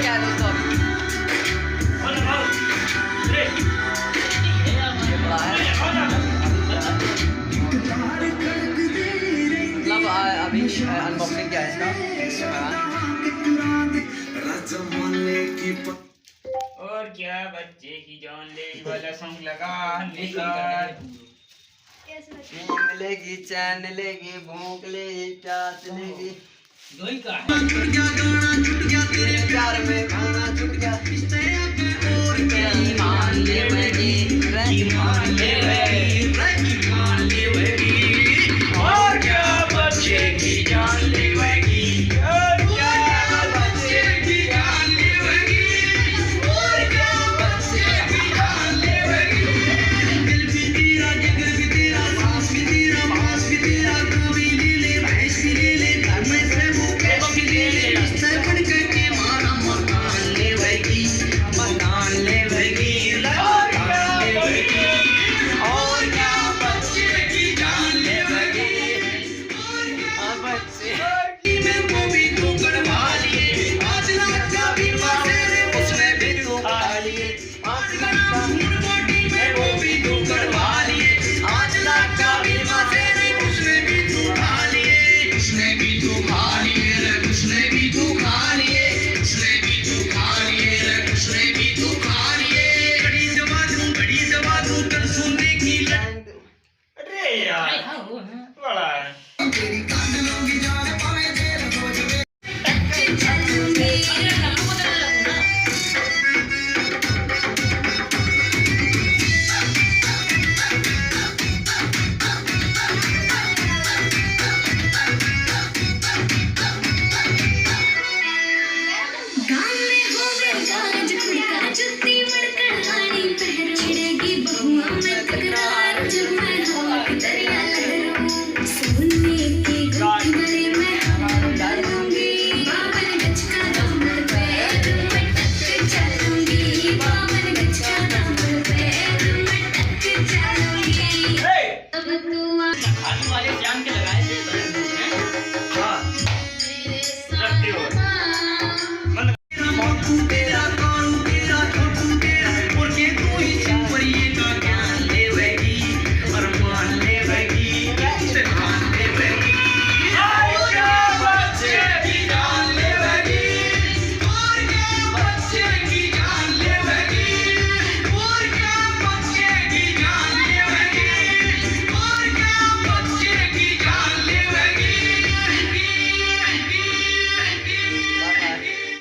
क्या है दोस्तों मतलब अभी अनबॉक्सिंग क्या है इसका। और क्या बच्चे की जान ले वाला सॉन्ग लगा मिलेगी चैन मिलेगी भूख लेगी प्यास लेगी दोई का तेरे प्यार में खाना छूट गया मान ले और क्या बच्चे की जान लेगी और क्या बच्चे की जान लेगी और क्या बच्चे की जान लेगी दिल भी तेरा जिगर भी तेरा सांस भी तेरा मांस भी तेरा कभी ले ले भैंस भी ले ले घर में से वो कैश भी ले ले सर बन करके मारा मकान लेगी और क्या बच्चे की जान लेगी मैं वो भी तू करवा लिए 5 लाख का भी तेरे उसमें भी तू खा लिए 5 लाख का मोटी में वो भी तू करवा लिए 5 लाख का भी तेरे उसमें भी तू खा लिए